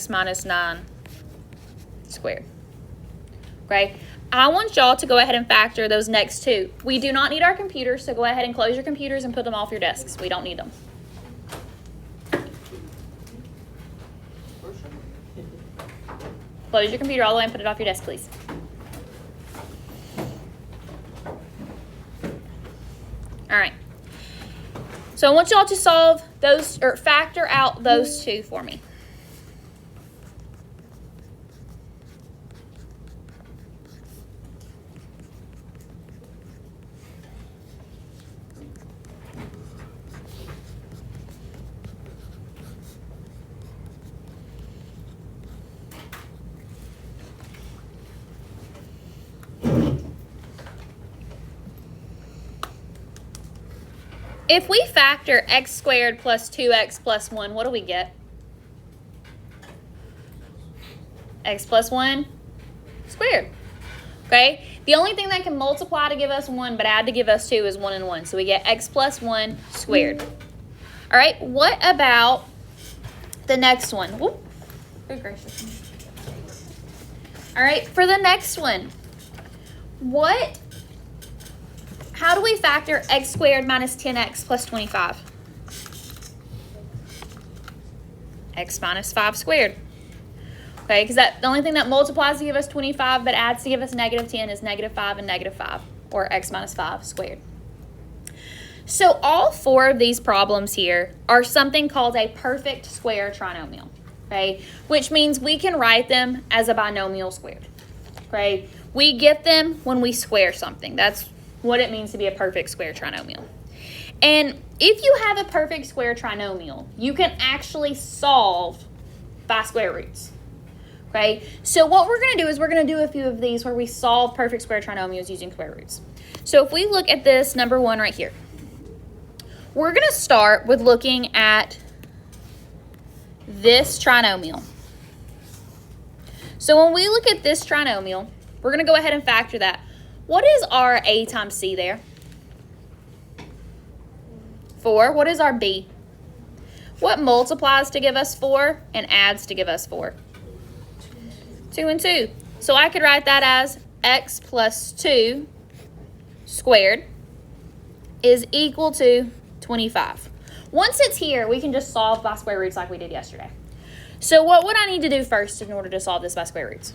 minus 9 squared. Okay, I want y'all to go ahead and factor those next two. We do not need our computers, so go ahead and close your computers and put them off your desks. We don't need them. Close your computer all the way and put it off your desk, please. All right. So I want y'all to solve those, or factor out those two for me. If we factor x squared plus 2x plus 1, what do we get? X plus 1 squared. Okay? The only thing that can multiply to give us 1 but add to give us 2 is 1 and 1. So we get x plus 1 squared. All right, what about the next one? Whoop. Good gracious. All right, for the next one, how do we factor x squared minus 10x plus 25? X minus 5 squared. Okay, because the only thing that multiplies to give us 25 but adds to give us negative 10 is negative 5 and negative 5, or x minus 5 squared. So all four of these problems here are something called a perfect square trinomial, okay? Which means we can write them as a binomial squared, okay? We get them when we square something. That's what it means to be a perfect square trinomial. And if you have a perfect square trinomial, you can actually solve by square roots. Okay, so what we're going to do is we're going to do a few of these where we solve perfect square trinomials using square roots. So if we look at this number 1 right here, we're going to start with looking at this trinomial. So when we look at this trinomial, we're going to go ahead and factor that. What is our a times c there? 4. What is our b? What multiplies to give us 4 and adds to give us 4? 2 and 2. So I could write that as x plus 2 squared is equal to 25. Once it's here, we can just solve by square roots like we did yesterday. So what would I need to do first in order to solve this by square roots?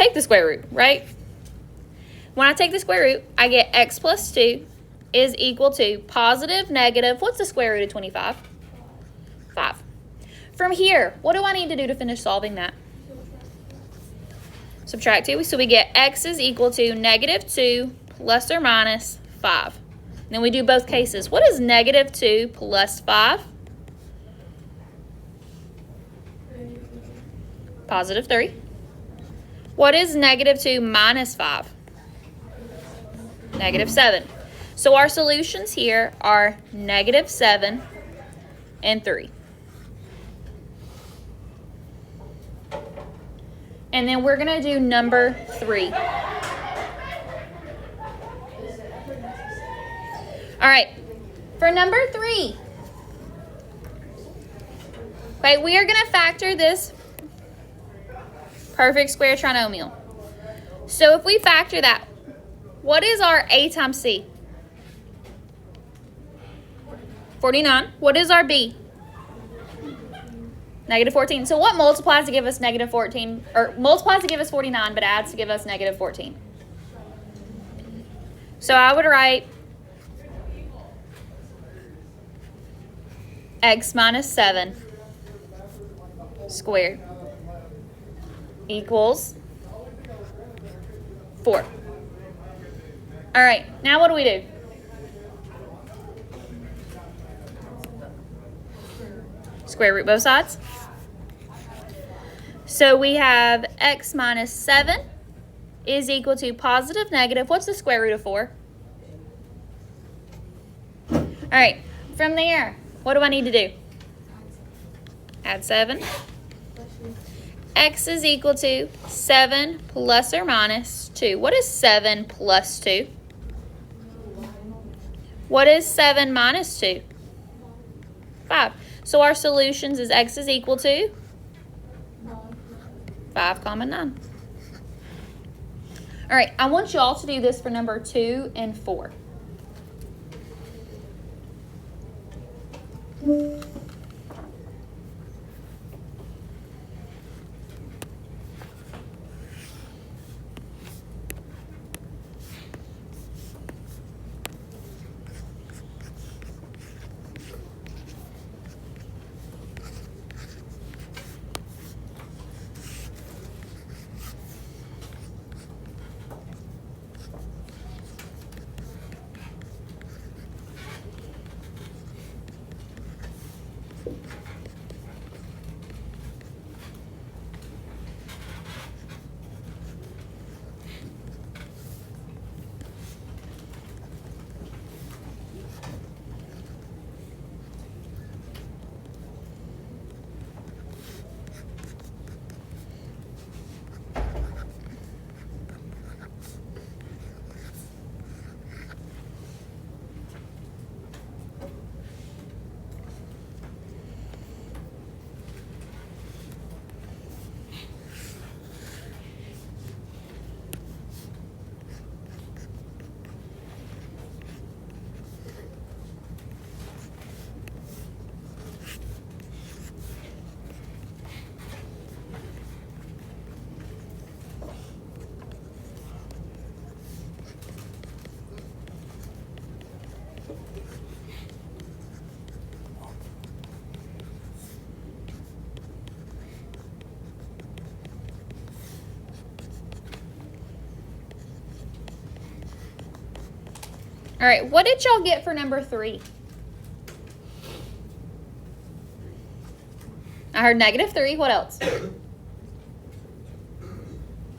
Take the square root, right? When I take the square root, I get x plus 2 is equal to positive, negative. What's the square root of 25? 5. From here, what do I need to do to finish solving that? Subtract 2. So we get x is equal to negative 2 plus or minus 5. And then we do both cases. What is negative 2 plus 5? Positive 3. What is negative 2 minus 5? Negative 7. So our solutions here are negative 7 and 3. And then we're going to do number 3. All right, for number 3, okay, we are going to factor this perfect square trinomial. So if we factor that, what is our a times c? 49. What is our b? Negative 14. So what multiplies to give us negative 14, or multiplies to give us 49, but adds to give us negative 14? So I would write x minus 7 squared equals 4. All right, now what do we do? Square root both sides. So we have x minus 7 is equal to positive, negative. What's the square root of 4? All right, from there, what do I need to do? Add 7. X is equal to 7 plus or minus 2. What is 7 plus 2? What is 7 minus 2? 5. So our solutions is x is equal to 5, 9. All right, I want y'all to do this for number 2 and 4. All right, what did y'all get for number 3? I heard -3. What else?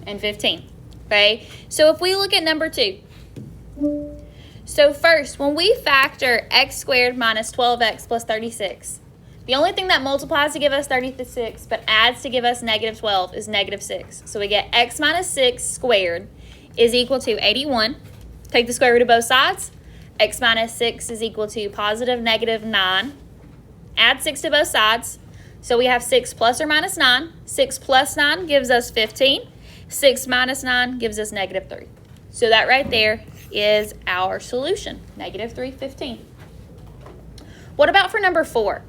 And 15. Okay, so if we look at number 2. So first, when we factor x squared minus 12x plus 36, the only thing that multiplies to give us 36 but adds to give us -12 is -6. So we get x minus 6 squared is equal to 81. Take the square root of both sides. X minus 6 is equal to positive -9. Add 6 to both sides. So we have 6 plus or minus 9. 6 plus 9 gives us 15. 6 minus 9 gives us -3. So that right there is our solution, -3, 15. What about for number 4?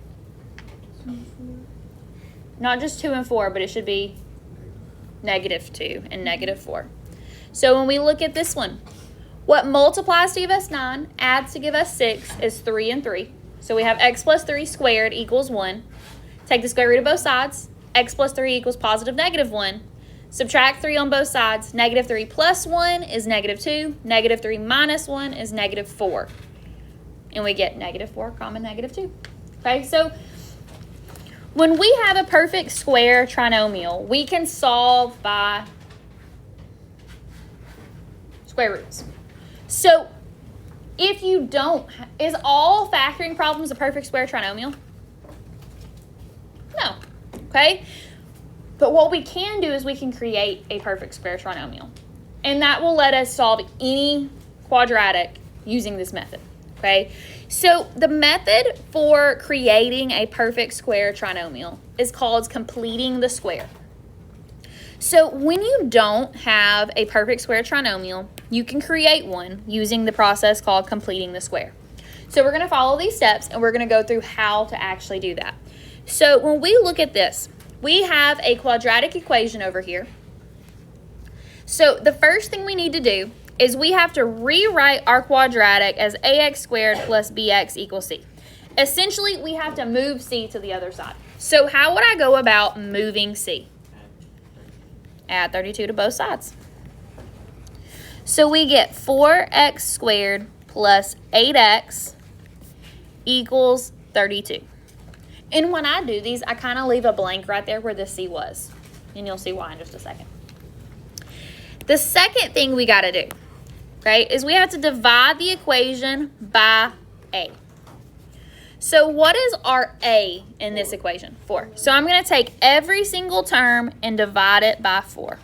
Not just 2 and 4, but it should be -2 and -4. So when we look at this one, what multiplies to give us 9, adds to give us 6 is 3 and 3. So we have x plus 3 squared equals 1. Take the square root of both sides. X plus 3 equals positive -1. Subtract 3 on both sides. -3 plus 1 is -2. -3 minus 1 is -4. And we get -4, -2. Okay, so when we have a perfect square trinomial, we can solve by square roots. So if you don't, is all factoring problems a perfect square trinomial? No, okay? But what we can do is we can create a perfect square trinomial. And that will let us solve any quadratic using this method, okay? So the method for creating a perfect square trinomial is called completing the square. So when you don't have a perfect square trinomial, you can create one using the process called completing the square. So we're going to follow these steps and we're going to go through how to actually do that. So when we look at this, we have a quadratic equation over here. So the first thing we need to do is we have to rewrite our quadratic as ax squared plus bx equals c. Essentially, we have to move c to the other side. So how would I go about moving c? Add 32 to both sides. So we get 4x squared plus 8x equals 32. And when I do these, I kind of leave a blank right there where the c was. And you'll see why in just a second. The second thing we got to do, right, is we have to divide the equation by a. So what is our a in this equation? 4. So I'm going to take every single term and divide it by 4.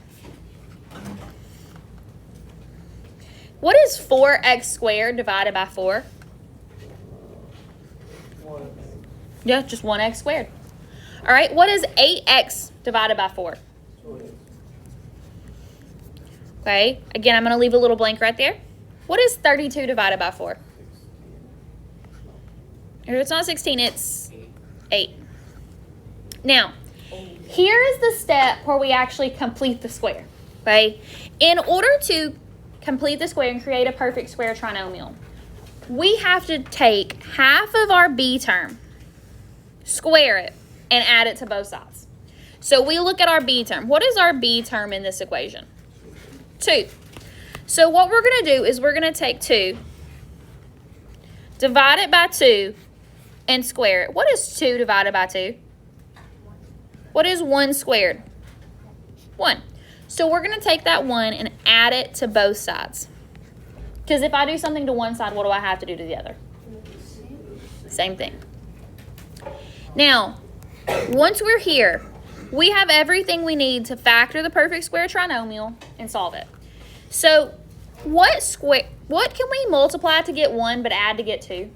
What is 4x squared divided by 4? Yeah, just 1x squared. All right, what is 8x divided by 4? Okay, again, I'm going to leave a little blank right there. What is 32 divided by 4? Or it's not 16, it's 8. Now, here is the step where we actually complete the square. Okay, in order to complete the square and create a perfect square trinomial, we have to take half of our b term, square it, and add it to both sides. So we look at our b term. What is our b term in this equation? 2. So what we're going to do is we're going to take 2, divide it by 2, and square it. What is 2 divided by 2? What is 1 squared? 1. So we're going to take that 1 and add it to both sides. Because if I do something to one side, what do I have to do to the other? Same thing. Now, once we're here, we have everything we need to factor the perfect square trinomial and solve it. So what can we multiply to get 1 but add to get 2?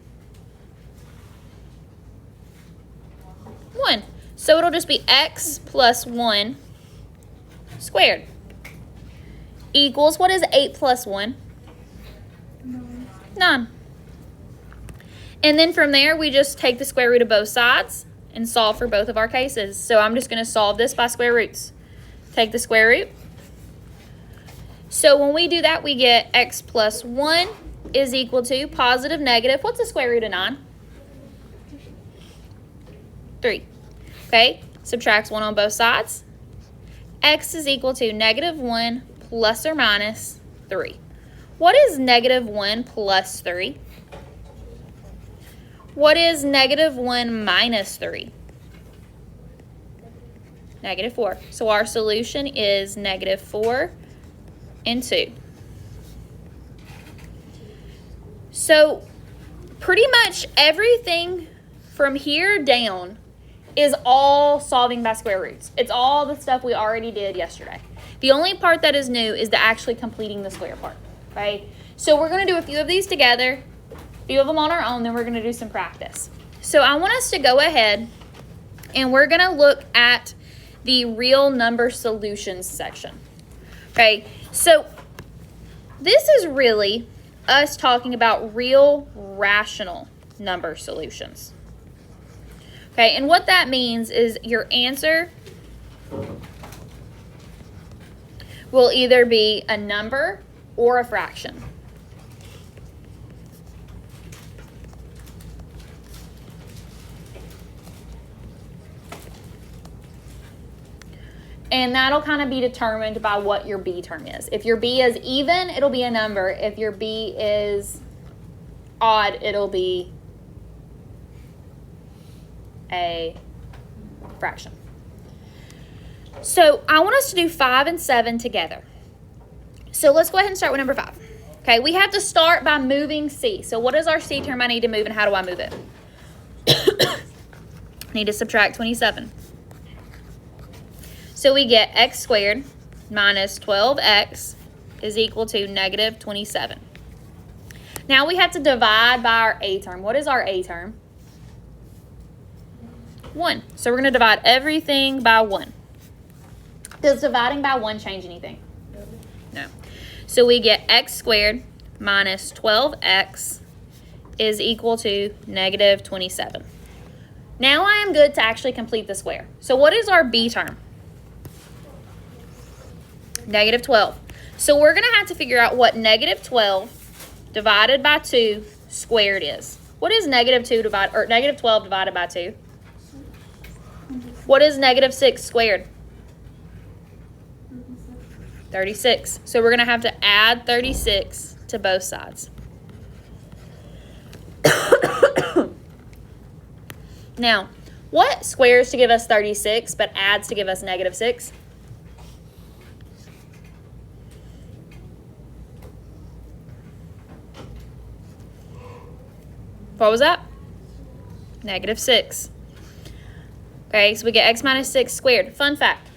1. So it'll just be x plus 1 squared equals, what is 8 plus 1? 9. And then from there, we just take the square root of both sides and solve for both of our cases. So I'm just going to solve this by square roots. Take the square root. So when we do that, we get x plus 1 is equal to positive negative. What's the square root of 9? 3. Okay, subtract 1 on both sides. X is equal to negative 1 plus or minus 3. What is negative 1 plus 3? What is negative 1 minus 3? Negative 4. So our solution is negative 4 and 2. So pretty much everything from here down is all solving by square roots. It's all the stuff we already did yesterday. The only part that is new is the actually completing the square part, right? So we're going to do a few of these together, a few of them on our own, then we're going to do some practice. So I want us to go ahead and we're going to look at the real number solutions section. Okay, so this is really us talking about real rational number solutions. Okay, and what that means is your answer will either be a number or a fraction. And that'll kind of be determined by what your B term is. If your B is even, it'll be a number. If your B is odd, it'll be a fraction. So I want us to do 5 and 7 together. So let's go ahead and start with number 5. Okay, we have to start by moving C. So what is our C term I need to move, and how do I move it? I need to subtract 27. So we get x squared minus 12x is equal to negative 27. Now we have to divide by our A term. What is our A term? 1. So we're going to divide everything by 1. Does dividing by 1 change anything? No. So we get x squared minus 12x is equal to negative 27. Now I am good to actually complete the square. So what is our B term? Negative 12. So we're going to have to figure out what negative 12 divided by 2 squared is. What is negative 12 divided by 2? What is negative 6 squared? 36. So we're going to have to add 36 to both sides. Now, what squares to give us 36 but adds to give us negative 6? What was that? Negative 6. Okay, so we get x minus 6 squared. Fun fact,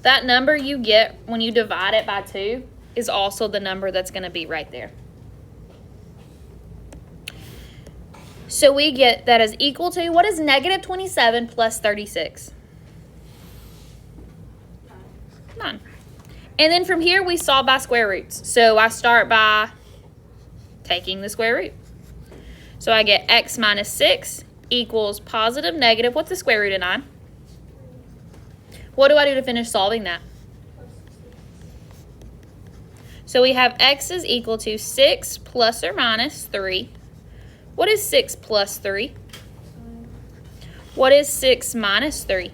that number you get when you divide it by 2 is also the number that's going to be right there. So we get that is equal to, what is negative 27 plus 36? 9. And then from here, we solve by square roots. So I start by taking the square root. So I get x minus 6 equals positive negative. What's the square root of 9? What do I do to finish solving that? So we have x is equal to 6 plus or minus 3. What is 6 plus 3? What is 6 minus 3?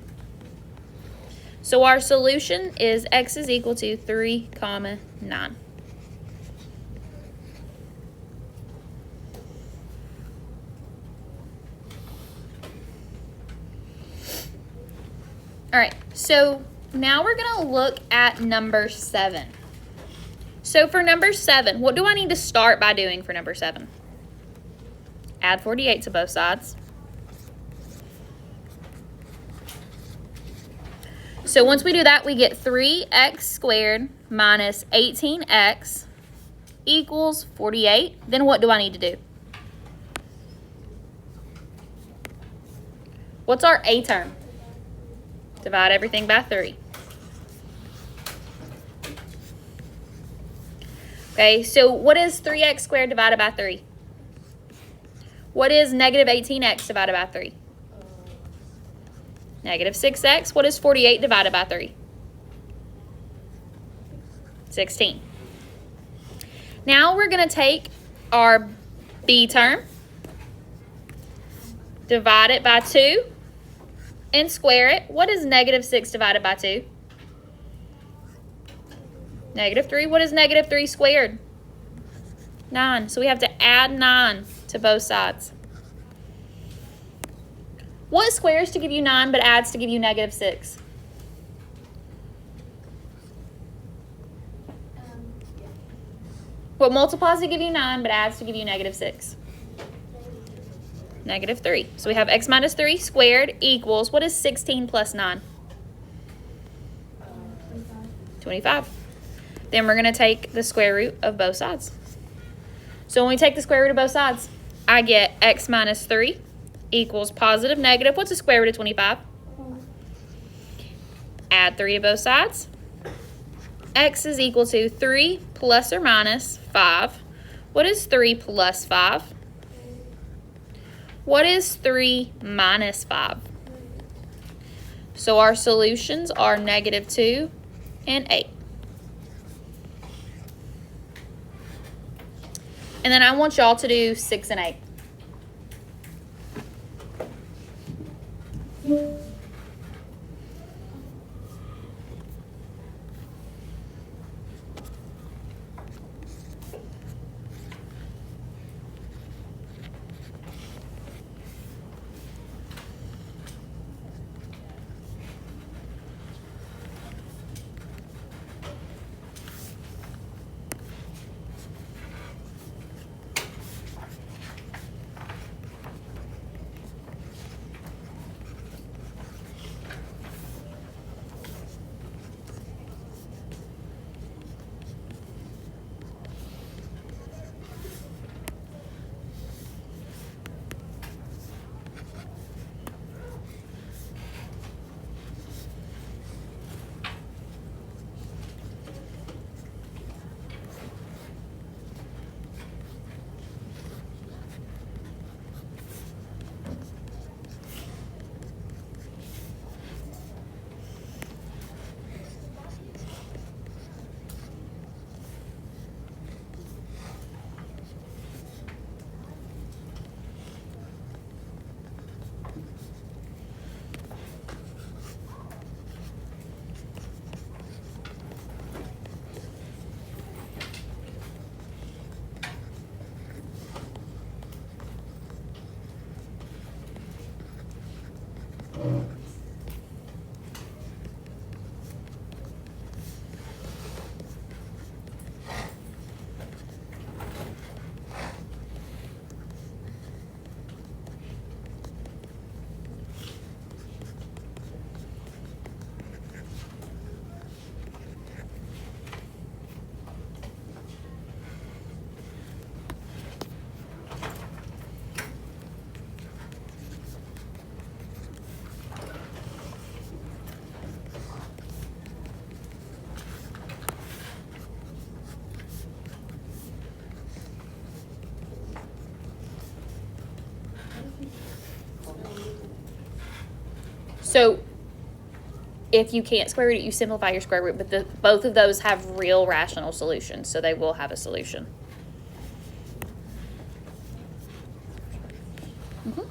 So our solution is x is equal to 3, 9. All right, so now we're going to look at number 7. So for number 7, what do I need to start by doing for number 7? Add 48 to both sides. So once we do that, we get 3x squared minus 18x equals 48. Then what do I need to do? What's our a term? Divide everything by 3. Okay, so what is 3x squared divided by 3? What is negative 18x divided by 3? Negative 6x. What is 48 divided by 3? 16. Now we're going to take our b term, divide it by 2, and square it. What is negative 6 divided by 2? Negative 3. What is negative 3 squared? 9. So we have to add 9 to both sides. What squares to give you 9 but adds to give you negative 6? What multiplies to give you 9 but adds to give you negative 6? Negative 3. So we have x minus 3 squared equals, what is 16 plus 9? 25. Then we're going to take the square root of both sides. So when we take the square root of both sides, I get x minus 3 equals positive negative. What's the square root of 25? Add 3 to both sides. X is equal to 3 plus or minus 5. What is 3 plus 5? What is 3 minus 5? So our solutions are negative 2 and 8. And then I want y'all to do 6 and 8. if you can't square root it, you simplify your square root. But both of those have real rational solutions, so they will have a solution. Mm-hmm.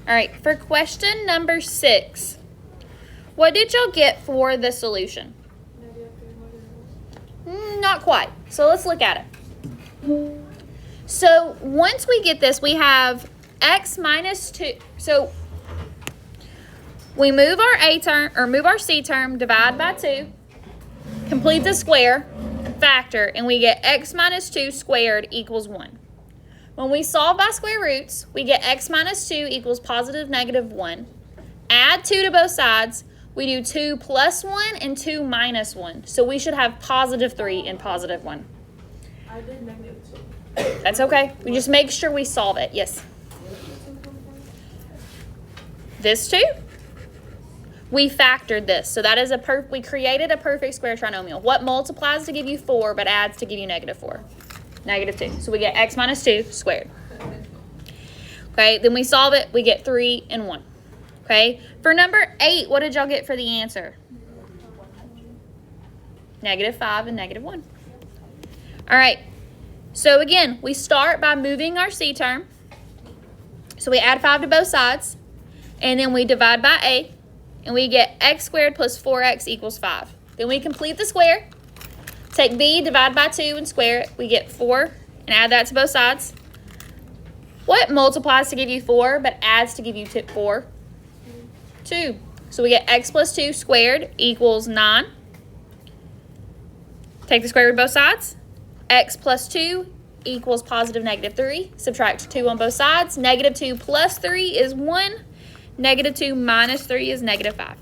All right, for question number 6, what did y'all get for the solution? Not quite. So let's look at it. So once we get this, we have x minus 2. So we move our a term, or move our c term, divide by 2, complete the square, factor, and we get x minus 2 squared equals 1. When we solve by square roots, we get x minus 2 equals positive negative 1. Add 2 to both sides. We do 2 plus 1 and 2 minus 1. So we should have positive 3 and positive 1. I did negative 2. That's okay. We just make sure we solve it. Yes. This 2? We factored this. So that is we created a perfect square trinomial. What multiplies to give you 4 but adds to give you negative 4? Negative 2. So we get x minus 2 squared. Okay, then we solve it. We get 3 and 1. Okay, for number 8, what did y'all get for the answer? Negative 5 and negative 1. All right, so again, we start by moving our c term. So we add 5 to both sides, and then we divide by a, and we get x squared plus 4x equals 5. Then we complete the square. Take b, divide by 2, and square it. We get 4, and add that to both sides. What multiplies to give you 4, but adds to give you 4? 2. So we get x plus 2 squared equals 9. Take the square root of both sides. X plus 2 equals positive negative 3. Subtract 2 on both sides. Negative 2 plus 3 is 1. Negative 2 minus 3 is negative 5.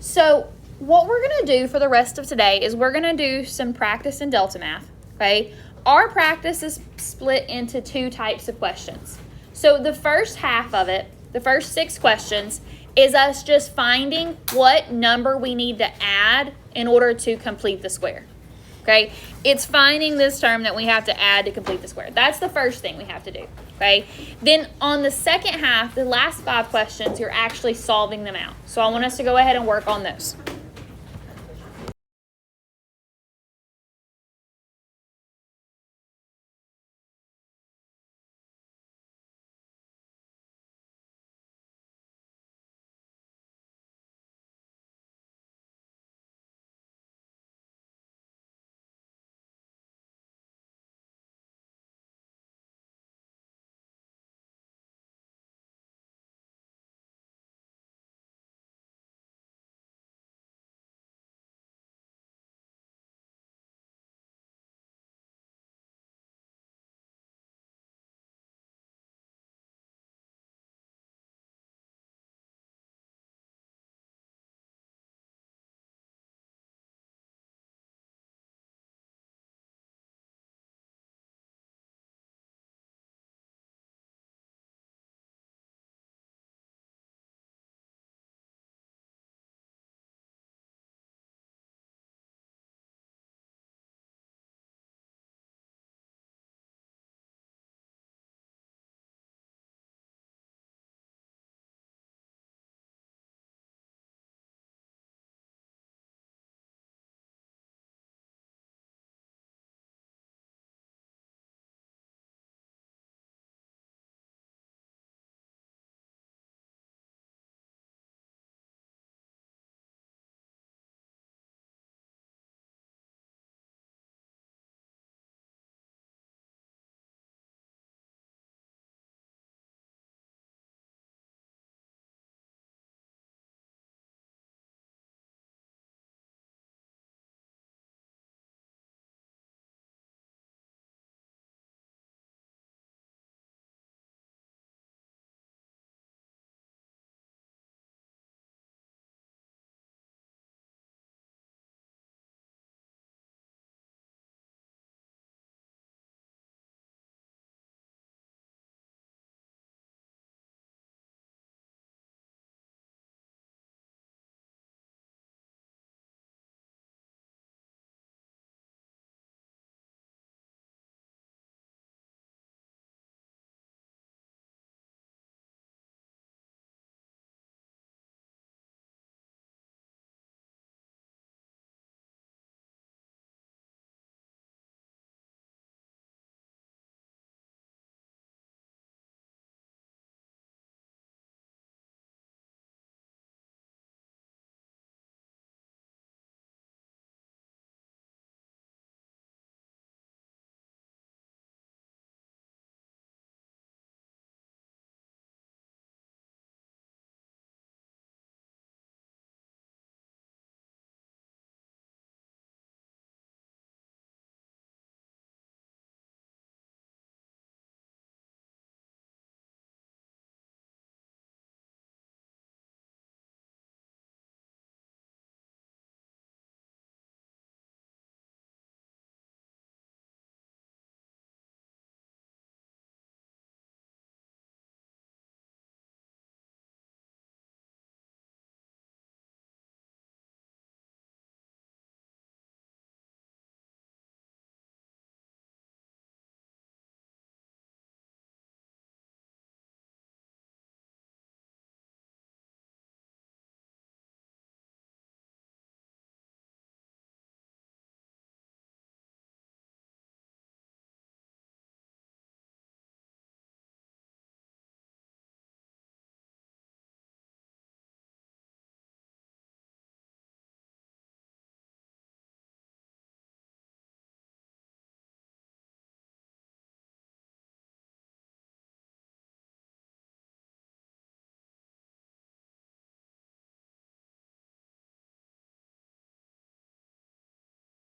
So what we're going to do for the rest of today is we're going to do some practice in Delta Math, okay? Our practice is split into 2 types of questions. So the first half of it, the first 6 questions, is us just finding what number we need to add in order to complete the square, okay? It's finding this term that we have to add to complete the square. That's the first thing we have to do, okay? Then on the second half, the last 5 questions, you're actually solving them out. So I want us to go ahead and work on those.